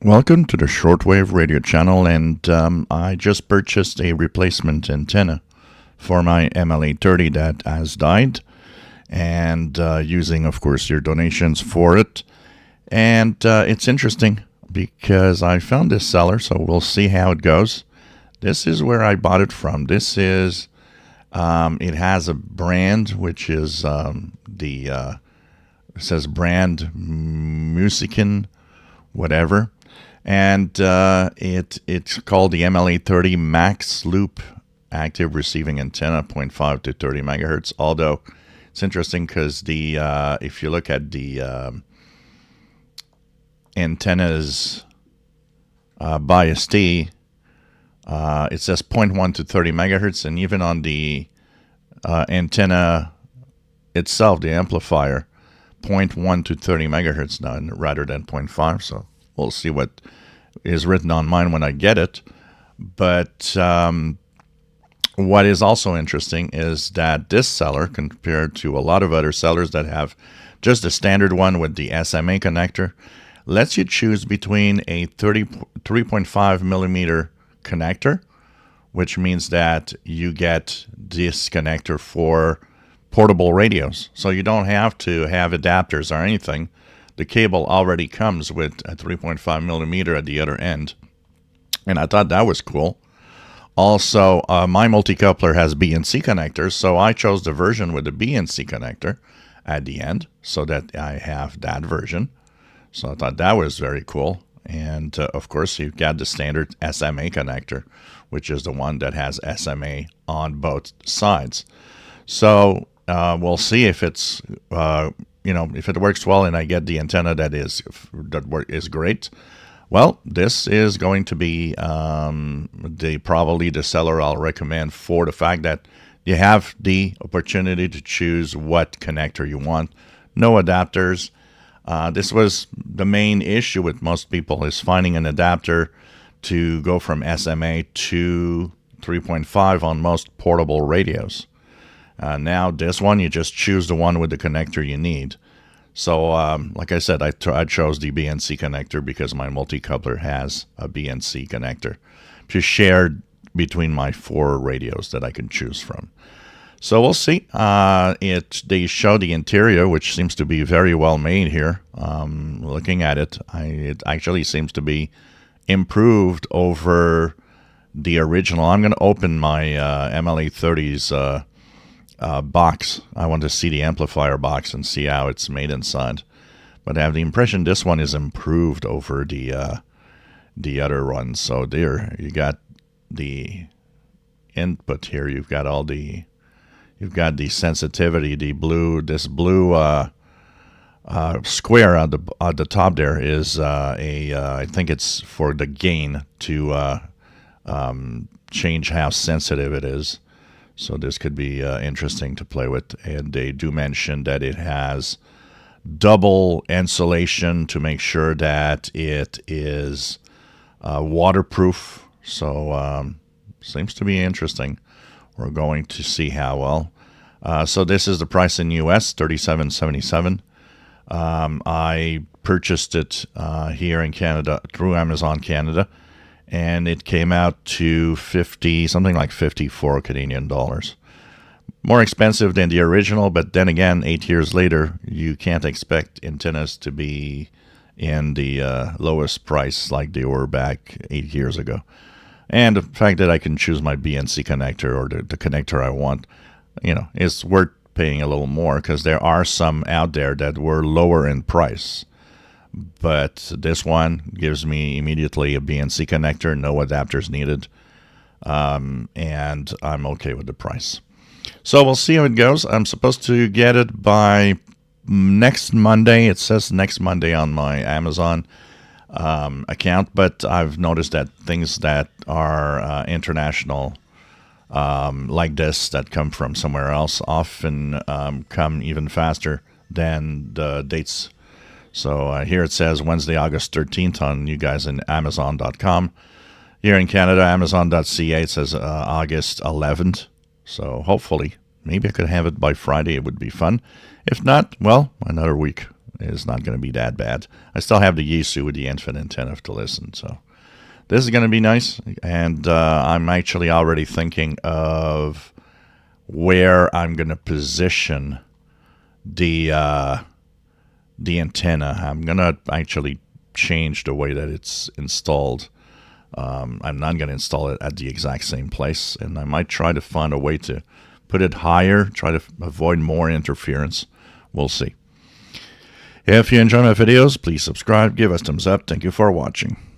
Welcome to the Shortwave Radio channel, and I just purchased a replacement antenna for my MLA 30 that has died, and using, of course, your donations for it. And it's interesting because I found this seller, so we'll see how it goes. This is where I bought it from. This is, it has a brand, which is it says brand Musiken, whatever. And it's called the MLA 30 Max Loop Active Receiving Antenna, 0.5 to 30 megahertz. Although it's interesting because if you look at the antennas by ST, it says 0.1 to 30 megahertz, and even on the antenna itself, the amplifier, 0.1 to 30 megahertz now rather than 0.5. So we'll see what is written on mine when I get it. But what is also interesting is that this seller, compared to a lot of other sellers that have just the standard one with the SMA connector, lets you choose between a 3.5 millimeter connector, which means that you get this connector for portable radios. So you don't have to have adapters or anything. The cable already comes with a 3.5 millimeter at the other end. And I thought that was cool. Also, my multi-coupler has BNC connectors, so I chose the version with the BNC connector at the end so that I have that version. So I thought that was very cool. And of course, you've got the standard SMA connector, which is the one that has SMA on both sides. So we'll see if it's if it works well and I get the antenna that is great. Well, this is going to be probably the seller I'll recommend for the fact that you have the opportunity to choose what connector you want. No adapters. This was the main issue with most people, is finding an adapter to go from SMA to 3.5 on most portable radios. Now this one, you just choose the one with the connector you need. So like I said, I chose the BNC connector because my multi-coupler has a BNC connector to share between my 4 radios that I can choose from. So we'll see. They show the interior, which seems to be very well made here. Looking at it, it actually seems to be improved over the original. I'm going to open my MLA 30's box. I want to see the amplifier box and see how it's made inside. But I have the impression this one is improved over the other one. So there, you got the input here. You've got the sensitivity. This blue square at the top there is I think it's for the gain to change how sensitive it is. So this could be interesting to play with. And they do mention that it has double insulation to make sure that it is waterproof. So seems to be interesting. We're going to see how well. So this is the price in US, $37.77. I purchased it here in Canada through Amazon Canada, and it came out to something like 54 Canadian dollars. More expensive than the original, but then again, 8 years later, you can't expect antennas to be in the lowest price like they were back 8 years ago. And the fact that I can choose my BNC connector or the connector I want, is worth paying a little more, because there are some out there that were lower in price. But this one gives me immediately a BNC connector, no adapters needed, and I'm okay with the price. So we'll see how it goes. I'm supposed to get it by next Monday. It says next Monday on my Amazon account, but I've noticed that things that are international, like this, that come from somewhere else, often come even faster than the dates. So here it says Wednesday, August 13th on you guys in Amazon.com. Here in Canada, Amazon.ca, it says August 11th. So hopefully, maybe I could have it by Friday. It would be fun. If not, well, another week. is not going to be that bad. I still have the Yaesu with the infant antenna to listen, so this is going to be nice. And I'm actually already thinking of where I'm going to position the antenna. I'm going to actually change the way that it's installed. I'm not going to install it at the exact same place, and I might try to find a way to put it higher, try to avoid more interference. We'll see. If you enjoy my videos, please subscribe, give us thumbs up. Thank you for watching.